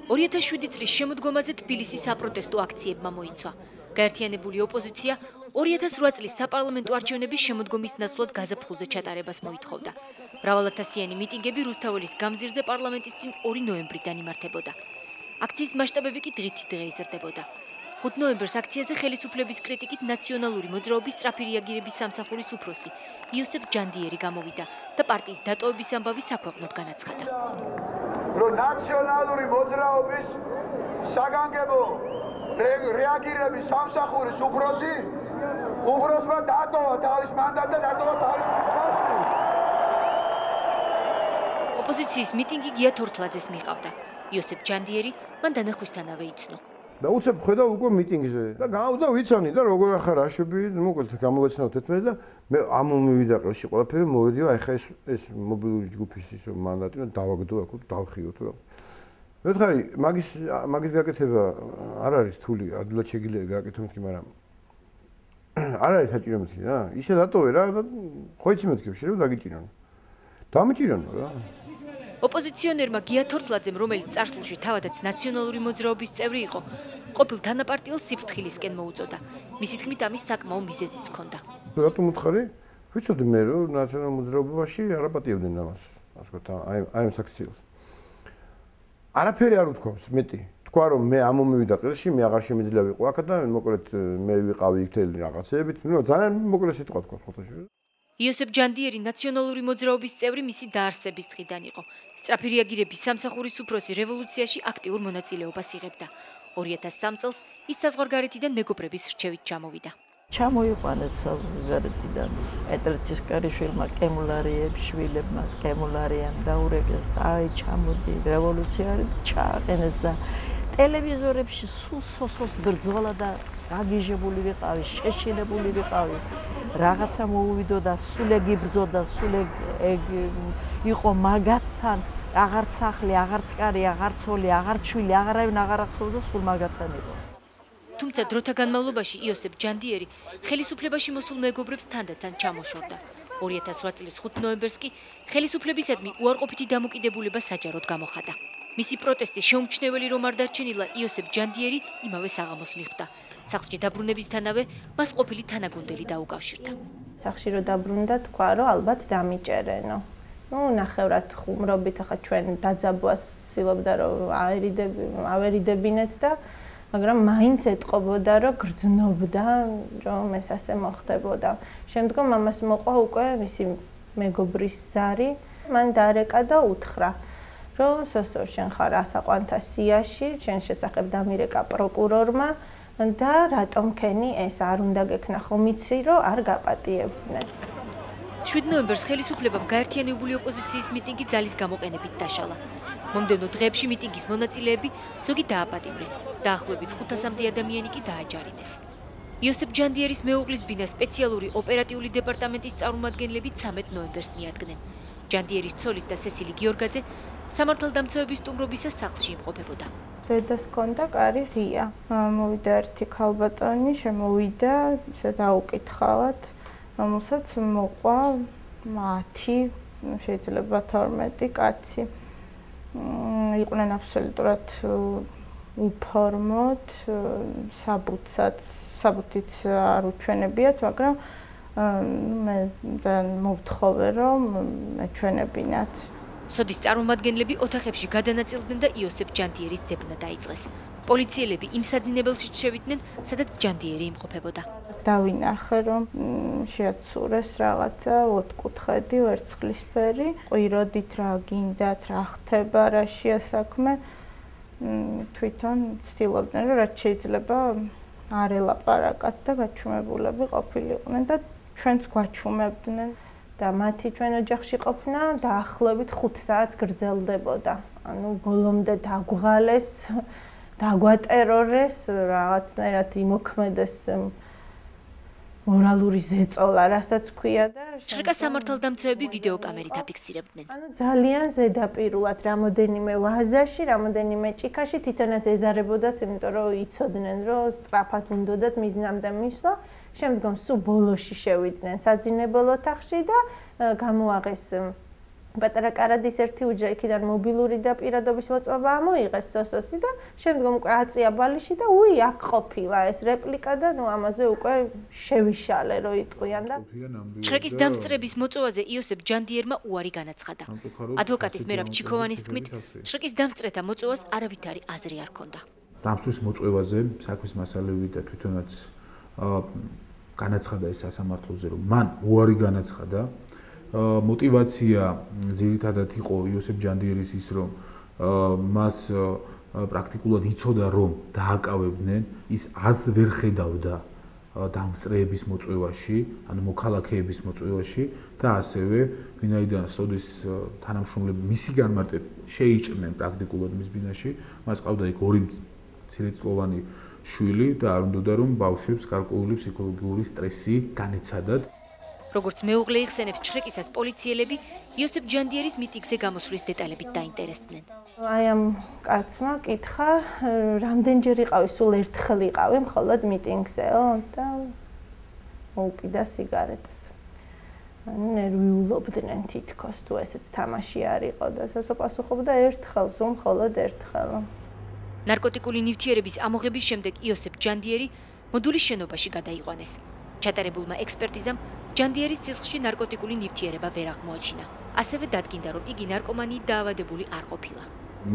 2007 წლის შემოდგომაზე თბილისის საპროტესტო აქციებმა მოიცვა. გაერთიანებული ოპოზიცია 2008 წლის საპარლამენტო არჩევნების შემოდგომის ნაცვლად გაზაფხულზე ჩატარებას მოითხოვდა. მრავალათასიანი მიტინგები რუსთაველის გამზირზე პარლამენტის წინ 2 ნოემბრიდან იმართებოდა. აქციის მასშტაბები კი დღითიდღე იზრდებოდა. 5 ნოემბერს აქციაზე ხელისუფლების კრიტიკით ნაციონალური მოძრაობის სწრაფი რეაგირების სამსახურის უფროსი იოსებ ჯანდიერი გამოვიდა და პარტიის დატოვების ამბავი საქვეყნოდ განაცხადა. რომ ნაციონალური მოძრაობის საგანგებო რეაგირების სამსახურის უფროსმა დატოვა თავის მანდატი და დატოვა თავის პოსტი. ოპოზიციის მიტინგი გია თორთლაძეს მიყავდა. იოსებ ჯანდიერი მან დანახვისთანავე იცნო. და უცებ ხედავ უკვე მიტინგზე და გავდა ვიცანი და როგორ ახარ აშები მოკლედ გამოვეცნოთ ერთმანეთს და მე ამომივიდა ყელში ყველაფერი მოვედიო აი ხა ეს მობილური ჯგუფის ის მანდატი და დავაგდო აქ დავხიოთ რა მე ვთხარი მაგის გაკეთება არ არის რთული ადვილად შეგიძლია გაკეთო მეთქი მაგრამ არ არის საჭირო მეთქი რა ისე დატოვე რა და ხო იცი მეთქი შეიძლება დაგიჭირონ დამიჭირონო რა ოპოზიციონერმა გია თორთლაძემ, რომელიც წარსულში თავადაც ნაციონალური მოძრაობის წევრი იყო, ყოფილ თანაპარტიელს სიფრთხილისკენ მოუწოდა. მისი თქმით, ამის საკმაო მიზეზიც ჰქონდა. რატომ უთხარი? ვიცოდი მე, რომ ნაციონალურ მოძრაობაში არ აპატიებდნენ ამას, ასე ვთქვათ, აი ამ აქციას. არაფერი არ უთქვამს მეტი. თქვა რომ მე ამომივიდა ყელში, მე აღარ შემიძლია ვიყო აქ და მოკლედ მე ვიყავი იქ თელი რაღაცეებით. ნუ ძალიან მოკლედ სიტყვა თქვა ხოთაში. იოსებ ჯანდიერი ნაციონალური მოძრაობის წევრი მისი დაარსების დღიდან იყო. სწრაფი რეაგირების სამსახურის უფროსი რევოლუციაში აქტიურ მონაწილეობას იღებდა. 2003 წელს ის საზღვარგარეთიდან მეგობრების რჩევით ჩამოვიდა. ჩამოიყვანეს საზღვარგარეთიდან პეტრე კარიშვილმა კემულარიებს შვილებმა კემულარიან დაურეკეს აი ჩამოდი რევოლუცია ჩააყენეს და ტელევიზორებში სულ სოსოს ბრძოლა და გაგიჟებული ვიყავი, შეშინებული ვიყავი. რაღაცა მოუვიდო და სულ ეგ იბრძოდა, სულ ეგ იყო მაგათთან, აღარც სახლი, აღარც კარი, აღარც ოლი, აღარც შვილი, აღარავინ აღარ ახსოვდა, სულ მაგათთან იყო. თუმცა დროთა განმავლობაში იოსებ ჯანდიერი ხელისუფლებაში მოსულ მეგობრებს თანდათან ჩამოშორდა. 2008 წლის 5 ნოემბერს კი ხელისუფლებისადმი უარყოფითი დამოკიდებულება საჯაროდ გამოხატა. მისი პროტესტი შეუმჩნეველი რომ არ დარჩენილა იოსებ ჯანდიერი იმავე საღამოს მიხვდა. სახლში დაბრუნებისთანავე მას ყოფილი თანაგუნდელი დაუკავშირდა. სახლში რო დაბრუნდა თქვა რომ ალბათ დამიჭერენო. ნუ ნახევრად ხუმრობით ახლა ჩვენ დაძაბვას ცდილობდა რომ ავერიდებინეთ და მაგრამ მაინც ეტყობოდა რომ გრძნობდა რომ ეს ასე მოხდებოდა. შემდგომ ამას მოყვა უკვე მისი მეგობრის ზარი, მან დარეკა და უთხრა რომ სოსო შენ ხარ ასაყვანთა სიაში, შენ შესახებ დამირეკა პროკურორმა და რატომ ქენი ეს არ უნდა გექნა ხომ იცი რომ არ გაპატიებდნენ. 7 ნოემბერს ხელისუფლებამ გაერთიანებული ოპოზიციის მიტინგი ძალის გამოყენებით დაშალა. მომდევნო დღეებში მიტინგის მონაწილეები ზოგი დააპატიმრეს, დაახლოებით 500-მდე ადამიანი კი დააჯარიმეს. იოსებ ჯანდიერის მეუღლის ბინა სპეციალური ოპერატიული დეპარტამენტის წარმომადგენლები 13 ნოემბერს მიადგნენ. ჯანდიერის ცოლის და სესილი გიორგაძე სამართალდამცავების სტუმრობისას სახლში იმყოფებოდა. დედას ჰქონდა კარი ღია. მოვიდა ერთი ქალბატონი, შემოვიდა, ისე დაუკითხავად, რომელსაც მოყვა 10, შეიძლება 12 კაცი. იყვნენ აბსოლუტურად უფორმოდ, საბუთიც არ უჩვენებიათ, მაგრამ მე ძალიან მოვთხოვე რომ მეჩვენებინათ. სოდის წარმომადგენლები ოთახებში გადანაწილდნენ და იოსებ ჯანდიერის ძებნა დაიწყეს. პოლიციელები იმ საძინებელში შევიდნენ, სადაც ჯანდიერი იმყოფებოდა. დავინახე რომ შეაცურეს რაღაცა ოთხკუთხედი ვერცხლისფერი, ყვიროდით რა გინდათ, რა ხდება, რაშია საქმე. თვითონ ცდილობდნენ რომ რაც შეიძლება არ ელაპარაკათ და გაჩუმებულები ყოფილიყვნენ და ჩვენც გვაჩუმებდნენ. და მათი ჩვენ ოჯახში ყოფნა დაახლოებით 5 საათს გრძელდებოდა. ანუ ბოლომდე დაგვღალეს, დაგვატერორეს, რაღაცნაირად იმოქმედეს მორალური ზეწოლა, რასაც ქვია და შრკას სამართალდამცავები ვიდეოკამერით აფიქსირებდნენ. ანუ ძალიან ზედაპირულად რამოდენიმე ვაზაში, რამოდენიმე ჭიქაში თვითონაც ეზარებოდათ, იმიტომ რომ იცოდნენ, რომ სწრაფად უნდათ მიზნამდე მისვლა. შემდგომ სულ ბოლოში შევიდნენ საძინებელ ოთახში და გამოაღეს პატარა კარადის ერთი უჯრა იქიდან მობილური და პირადობის მოწმობა ამოიღეს სოსოსი და შემდგომ უკვე აწია ბალიში და აქ ყოფილა ეს რეპლიკა და ამაზე უკვე შევიშალე რო იტყვიან და შრეკის დამსწრების მოწვევაზე იოსებ ჯანდიერმა უარი განაცხადა. ადვოკატის მერაბ ჩიქოვანის თქმით, შრეკის დამსწრეთა მოწვევას არავითარი აზრი არ ჰქონდა. დამსწრის მოწვევაზე საქმის მასალები და თვითონაც განაცხადა ეს სასამართლოზე, რომ მან უარი განაცხადა. мотивация ძირითადად იყო იოსებ ჯანდიერის ის, რომ მას პრაქტიკულად იცოდა, რომ დააკავებდნენ, ის აზრს ვერ ხედავდა დამსწრეების მოწვევაში, ანუ მოქალაქეების მოწვევაში და ასევე ვინაიდან სოდის თანამშრომლები მისი განმარტებით შეიჭრნენ პრაქტიკულად მის ბინაში, მას ყავდა იქ ორი მცირეწლოვანი შვილი და არ უნდოდა რომ ბავშვებს გარკვეული ფსიქოლოგიური სტრესი განეცადათ. როგორც მეუღლე იხსენებს შრეკისას პოლიციელები იოსებ ჯანდიერის მიტინგზე გამოსვლის დეტალებით დაინტერესდნენ. აი ამ კაცმა კითხა, რამდენჯერ იყავი, სულ ერთხელ იყავი მხოლოდ მიტინგზეო და მოუკიდა სიგარეტს. ნერვიულობდნენ თითქოს თუ ესეც თამაში არ იყო და სოსო პასუხობდა ერთხელ, სულ მხოლოდ ერთხელ. ნარკოტიკული ნივთიერების ამოღების შემდეგ იოსებ ჯანდიერი მოდულის შენობაში გადაიყვანეს. ჩატარებულმა ექსპერტიზამ ჯანდიერის სისხლში ნარკოტიკული ნივთიერება ვერ აღმოაჩინა. ასევე დადგინდა, რომ იგი ნარკომანიით დაავადებული არ ყოფილა.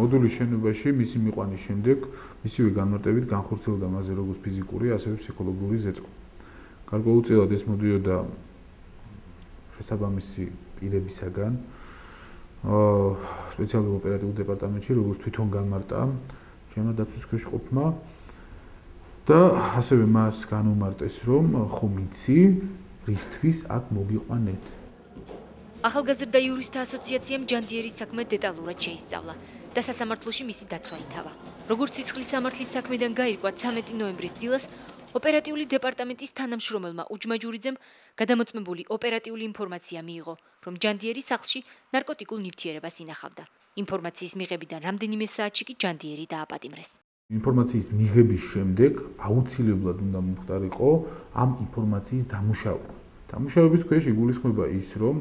მოდულის შენობაში მისი მიყვანის შემდეგ მისივე განმარტებით განხორციელდა მასზე როგორც ფიზიკური, ასევე ფსიქოლოგიური ზეწოლა. გარკვეულწილად ეს მოდიოდა შესაბამისი პირებისაგან, სპეციალურ ოპერატიულ დეპარტამენტში, როგორც თვითონ განმარტა ჩემო დაცვის ქვეშ ყოფმა და ასევე მას განუმარტეს, რომ ხომ იცი რისთვის აქ მოგიყვანეთ. ახალგაზრდა იურისტთა ასოციაციამ ჯანდიერის საქმე დეტალურად შეისწავლა და სასამართლოში მისი დაცვა ითავა. როგორც სისხლის სამართლის საქმედან გაირკვა 13 ნოემბრის დილას ოპერატიული დეპარტამენტის თანამშრომელმა უჯმაჯურიძემ გადამოწმებული ოპერატიული ინფორმაცია მიიღო, რომ ჯანდიერი სახლში ნარკოტიკულ ნივთიერებას ინახავდა. ინფორმაციის მიღებიდან რამდენიმე საათში კი ჯანდიერი დააპატიმრეს. ინფორმაციის მიღების შემდეგ აუცილებლად უნდა მომხდარიყო ამ ინფორმაციის დამუშავება. დამუშავების ქვეშ იგულისხმება ის, რომ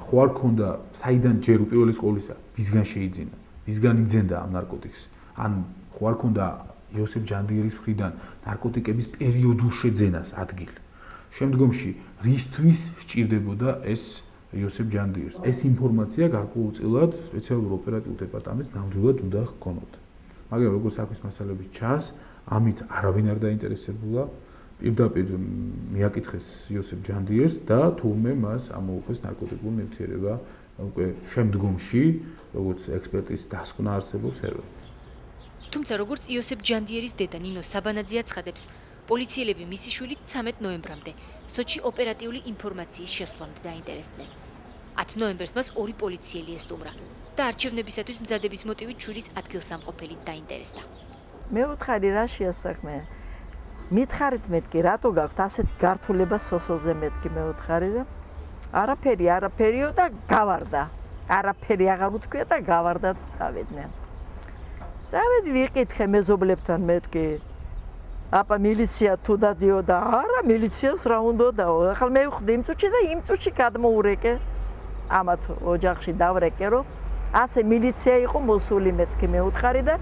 ხო არ ქონდა საიდან ჯერ უპირველეს ყოვლისა ვისგან შეიძინა, ვისგან იძენდა ამ ნარკოტიკს. ან ხო არ ქონდა იოსებ ჯანდიერის მხრიდან ნარკოტიკების პერიოდულ შეძენას ადგილი. შემდგომში რისთვის სჭირდებოდა ეს იოსებ ჯანდიერს? ეს ინფორმაცია გარკვეულწილად სპეციალურ ოპერატიულ დეპარტამენტს ნამდვილად უნდა ჰქონოდა. მაგრამ როგორც საქმის მასალები ჩანს, ამით არავინ არ დაინტერესებულა. პირდაპირ მიაკითხეს იოსებ ჯანდიერს და თურმე მას ამოუხეს ნარკოტიკული ნივთიერება უკვე შემდგომში, როგორც ექსპერტის დასკვნა არსებობს ეროვნულ. თუმცა როგორც იოსებ ჯანდიერის დედა ნინო საბანაძე აცხადებს, პოლიციელები მისი შვილით 13 ნოემბრამდე სოჭი ოპერატიული ინფორმაციის შესვლამდე დაინტერესდნენ. 10 ნოემბერს მას ორი პოლიციელი ესტუმრა და არჩევნებისათვის მზადების მოტივით შვილის ადგილსამყოფელი დაინტერესდა. მე ვთხარი რა შეასახმე. მითხარით მეთქი, რატო გაქვთ ასეთი გართულება სოსოზე მეთქი მე ვთხარი და არაფერიო და გავარდა. არაფერი აღარ უთქვია და გავარდა და წავედნენ. წავედი ვიყითხე მეზობლებთან მეთქი. აპა მილიცია თუ დადიოდა, არა მილიციას რა უნდაო. ახლა მე ვხვდი იმ წუთში და იმ წუთში გადმოურეკე. ამათ ოჯახში დავრეკე რომ ასე მილიცია იყო მოსული მეთქი მე ვთხარი და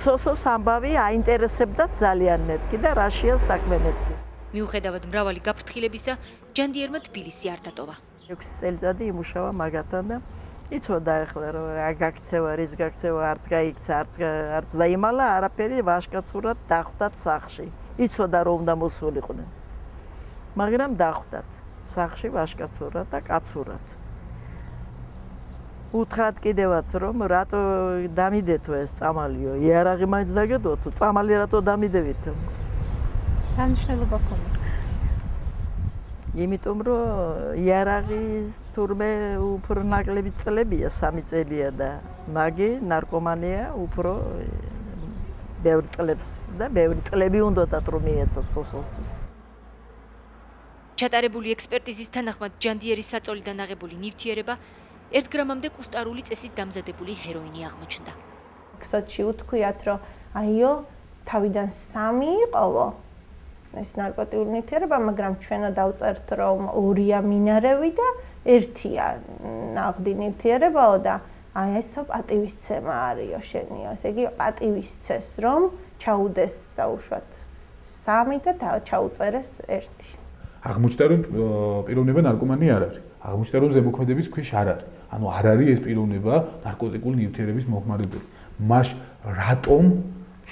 სოსოს ამბავი აინტერესებდა ძალიან მეთქი და რაშია საქმე მეთქი. მიუხედავად მრავალი გაფრთხილებისა, ჯანდიერმა თბილისი არ დატოვა. 6 წელიწადი იმუშავა მაგათთან და იცოდა ახლა რომ რა გაქცევა, რის გაქცევა, არც გაიქცა, არც დაიმალა, არაფერი ვაშკაცურად დახვდათ სახლში. იცოდა რომ უნდა მოსულიყვნენ. მაგრამ დახვდათ სახლში ვაშკაცურად და კაცურად. უთხრათ კიდევაც რომ რატო დამიდეთო ეს წამალიო, იარაღი მაინც დაგედო თუ წამალი რატო დამიდევით? დანიშნულება ქონდა. იმიტომ რომ იარაღის თურმე უფრო ნაკლები წლებია, 3 წელია და მაგი ნარკომანია უფრო ბევრი წლებს და ბევრი წლები უნდათ რომ მიეცათ სოსოსის. ჩატარებული ექსპერტიზის თანახმად ჯანდიერის საწოლიდან აღებული ნივთიერება 1 გრამამდე კუსტარული წესით დამზადებული ჰეროინი აღმოჩნდა. სოჭში უთქვიათ, რომ აიო, თავიდან 3 იყოვო ეს ნარკოტიკული ნივთიერება, მაგრამ ჩვენო დავწერთ, რომ 2-ია მინარევი და ერთია ნაღდი ნივთიერებაო და აი ესო პატივისცემა არისო შენიო. ესე იგი პატივისცეს რომ ჩაუდეს დაუშვათ 3 და ჩაუწერეს 1. აღმოჩნდა რომ პიროვნება ნარკომანი არ არის. აღმოჩნდა რომ ზემოქმედების ქვეშ არ არის. ანუ არ არის ეს პიროვნება ნარკოტიკული ნივთიერების მოხმარებელი. მას რატომ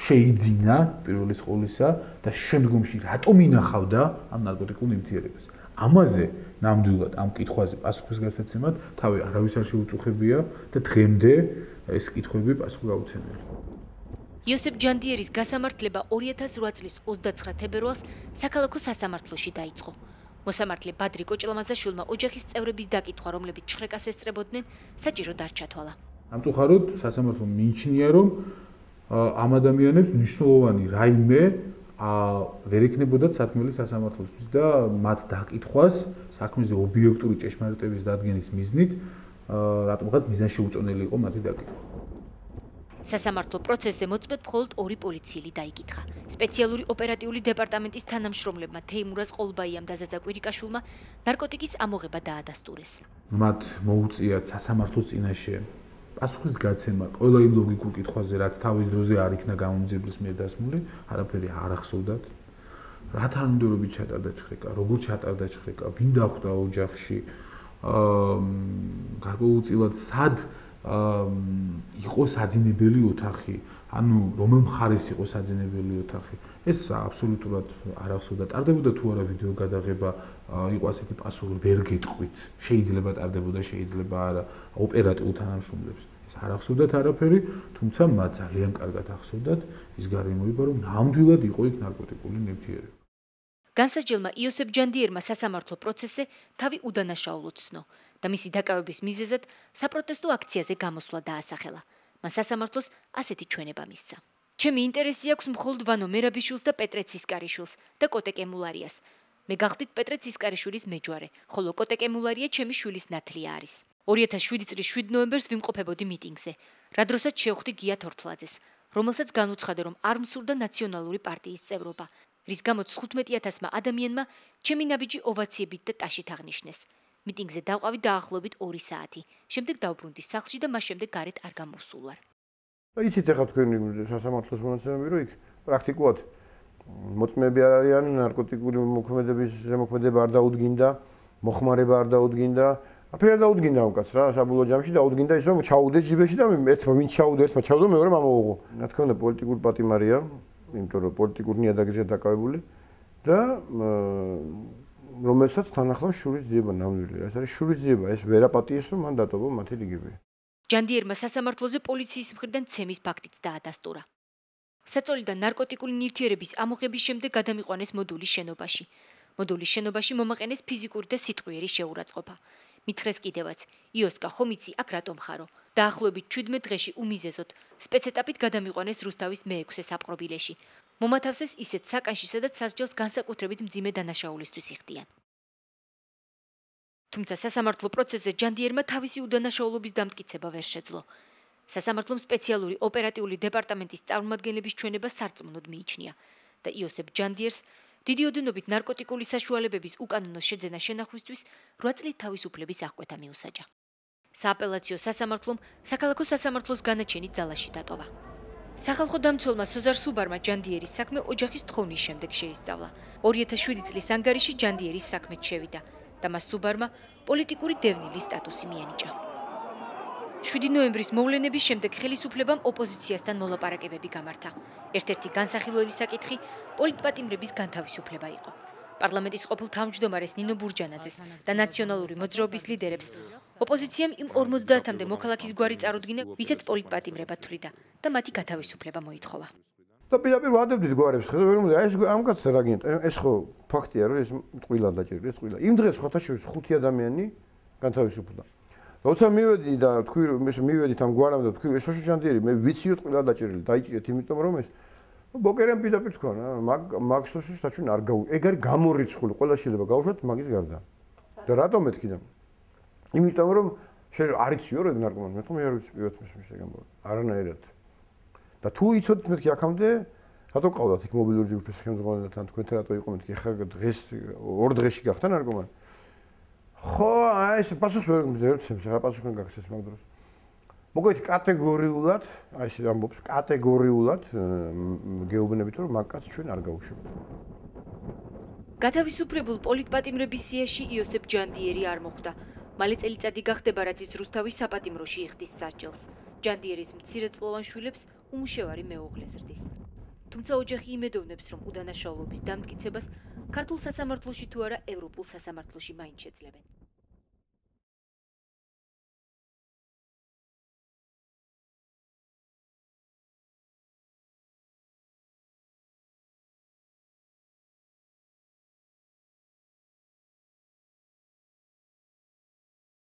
შეიძინა პირველის ყოვლისა და შემდგომში რატომ ინახავდა ამ ნარკოტიკულ ნივთიერებას? ამაზე ნამდვილად ამ კითხვაზე პასუხის გასაცემად თავი არავის არ შეუწუხებია და დღემდე ეს კითხვები პასუხი გაუცემელი. იოსებ ჯანდიერის გასამართლება 2008 წლის 29 თებერვალს საქალაქო სასამართლოში დაიწყო. მოსამართლე ბადრი კოჭლამაზაშვილმა ოჯახის წევრების დაკითხვა, რომლებიც შრეკას ესწრებოდნენ, საჭირო დარჩათვალა. სამწუხაროდ სასამართლომ მიიჩნია, რომ ამ ადამიანებს მნიშვნელოვანი რაიმე ვერ ექნებოდათ საქმელი სასამართლოსთვის და მათ დაკითხვას საქმეზე ობიექტური ჭეშმარიტების დადგენის მიზნით რატომღაც მიზანშეუწონელი იყო მათი დაკითხვა. სასამართლო პროცესზე მოწმედ მხოლოდ 2 პოლიციელი დაიკითხა. სპეციალური ოპერატიული დეპარტამენტის თანამშრომლებმა თეიმურაზ ყოლბაიამ და ზაზა კვირიკაშვილმა ნარკოტიკის ამოღება დაადასტურეს. მათ მოუწიათ სასამართლოს წინაშე პასუხის გაცემა ყველა იმ ლოგიკურ კითხვაზე, რაც თავის დროზე არ იქნა გამომძიებლის მიერ დასმული, არაფერი არ ახსოვდათ. რა თანმიმდევრობით ჩატარდა ჩხრეკა, როგორ ჩატარდა ჩხრეკა, ვინ დახვდა ოჯახში, გარკვეულწილად სად იყო საძინებელი ოთახი, ანუ რომელ მხარეს იყო საძინებელი ოთახი. ეს აბსოლუტურად არ ახსოვდა. ტარდებოდა თუ არა ვიდეო გადაღება, იყო ასეთი პასუხი, ვერ გეტყვით. შეიძლება ტარდებოდა, შეიძლება არა, ოპერატიულ თანამშრომლებს. ეს არ ახსოვდათ არაფერი, თუმცა მათ ძალიან კარგად ახსოვდათ ის გარემოება, რომ ნამდვილად იყო იქ ნარკოტიკული ნივთიერება. განსაჯელმა იოსებ ჯანდიერმა სასამართლო პროცესზე თავი უდანაშაულოდ ცნო და მისი დაკავების მიზეზად საპროტესტო აქციაზე გამოსვლა დაასახელა. მან სასამართლოს ასეთი ჩვენება მისცა. ჩემი ინტერესი აქვს მხოლოდ ვანო მერაბიშვილს და პეტრე ცისკარიშვილს და კოტე კემულარიას. მე გახდით პეტრე ცისკარიშვილის მეჯვარე, ხოლო კოტე კემულარია ჩემი შვილის ნათლია არის. 2007 წლის 7 ნოემბერს ვიმყოფებოდი მიტინგზე, რა დროსაც შევხვდი გია თორთლაძეს, რომელსაც განუცხადე, რომ არ მსურდა ნაციონალური პარტიის წევრობა, რის გამოც 15,000-მა ადამიანმა ჩემი ნაბიჯი ოვაციებით და ტაშით აღნიშნეს. მიტინგზე დავყავი დაახლოებით 2 საათი. შემდეგ დავბრუნდი სახლში და მას შემდეგ გარეთ არ გამოვსულ ვარ. იცით ახლა თქვენი სასამართლოს მონაცემები, რომ იქ პრაქტიკულად მოწმეები არ არიან, ნარკოტიკული მოქმედების ზემოქმედება არ დაუდგინდა, მოხმარება არ დაუდგინდა. აფერი არ დაუდგინდა ამ კაცს რა, საბოლოო ჯამში დაუდგინდა ის, რომ ჩაუდეს ჯიბეში და ერთმა ვინ ჩაუდა, ერთმა ჩაუდა, მეორემ ამოუღო. რა თქმა უნდა, პოლიტიკური პატიმარია, იმიტომ რომ პოლიტიკური ნიადაგზეა დაკავებული და რომელსაც თან ახლავს შურის ძიება ნამდვილი. ეს არის შურის ძიება, ეს ვერ აპატიეს, რომ მან დატოვა მათი რიგები. ჯანდიერმა სასამართლოზე პოლიციის მხრიდან ცემის ფაქტიც დაადასტურა. საწოლიდან ნარკოტიკული ნივთიერების ამოღების შემდეგ გადამიყვანეს მოდულის შენობაში. მოდულის შენობაში მომაყენეს ფიზიკური და სიტყვიერი შეურაცხყოფა. მითხრეს კიდევაც, იოსკა ხომ იცი აქ რატომ ხარო? დაახლოებით 17 დღეში უმიზეზოდ სპეცეტაპით გადამიყვანეს რუსთავის მე-6 საპყრობილეში. მომათავსეს ისეთ საკანში, სადაც სასჯელს განსაკუთრებით მძიმე დანაშაულისთვის იხდიან. თუმცა სასამართლო პროცესზე ჯანდიერმა თავისი უდანაშაულობის დამტკიცება ვერ შეძლო. სასამართლომ სპეციალური ოპერატიული დეპარტამენტის წარმომადგენლების ჩვენება სარწმუნოდ მიიჩნია და იოსებ ჯანდიერს დიდი ოდენობით ნარკოტიკული საშუალებების უკანონო შეძენა შენახვისთვის 8 წლით თავისუფლების აღკვეთა მიუსაჯა. სააპელაციო სასამართლომ საქალაქო სასამართლოს განაჩენით ძალაში დატოვა. სახალხო დამცველმა სოზარ სუბარმა ჯანდიერის საქმე ოჯახის თხოვნით შემდეგ შეისწავლა. 2007 წლის ანგარიში ჯანდიერის საქმეც შევიდა და მას სუბარმა პოლიტიკური დევნილის სტატუსი მიანიჭა. 7 ნოემბრის მოვლენების შემდეგ ხელისუფლებამ ოპოზიციასთან მოლაპარაკებები გამართა. ერთ-ერთი განსახილველი საკითხი პოლიტპატიმრების განთავისუფლება იყო. პარლამენტის ყოფილ თავმჯდომარეს ნინო ბურჯანაძეს და ნაციონალური მოძრაობის ლიდერებს ოპოზიციამ იმ 50-მდე მოქალაქის გვარი წარუდგინა, ვისაც პოლიტპატიმრება თვლიდა და მათი გათავისუფლება მოითხოვა. და პირდაპირ ვადებდით გვარებს, ხედავ ვერ მომდა, ეს ამ კაცს რა გინდა? ეს ხო ფაქტია, რომ ეს ტყუილად დაჭერილი, ეს ტყუილა. იმ დღეს ხოთაშორის 5 ადამიანი განთავისუფლდა. როცა მივედი და თქვი რომ ეს მივედით ამ გვარამდე და თქვი ეს შოშო ჯანდიერი, მე ვიციო ტყუილად დაჭერილი, დაიჭირეთ იმიტომ რომ ეს ბოკერემ პირდაპირ თქვა რა, მაგსოსის საჩვენ არ გაუ. ეგ არის გამორიცხული, ყველა შეიძლება გაუშვათ მაგის გარდა. და რატომ მეთქი და? იმიტომ რომ არ იციო რომ ეგ ნარკომანი, მე ხომ არ ვიცი პირად მის ეგ ამბავი. არანაირად. და თუ იცოდით მეთქი აქამდე, რატო ყავდათ იქ მობილური ჯგუფის ხელმძღვანელთან თქვენთან რატო იყო მეთქი? ხა დღეს 2 დღეში გახდა ნარკომანი. ხო, აი ეს პასუხს ვერ მძერცებს, რა პასუხი უნდა გაქცეს მაგ დროს. მოგვიეთ კატეგორიულად, აი ეს ამბობს, კატეგორიულად გეუბნებით რომ მაგ კაცს ჩვენ არ გავუშვებთ. გათავისუფლებულ პოლიტპატიმრების სიაში იოსებ ჯანდიერი არ მოხვდა. მალე წელიწადი გახდება, რაც ის რუსთავის საპატიმროში იხდის სასჯელს. ჯანდიერის მცირეწლოვან შვილებს უმუშევარი მეუღლე ზრდის. თუმცა ოჯახი იმედოვნებს, რომ უდანაშაულობის დამტკიცებას ქართულ სასამართლოში თუ არა ევროპულ სასამართლოში მაინც შეძლებენ.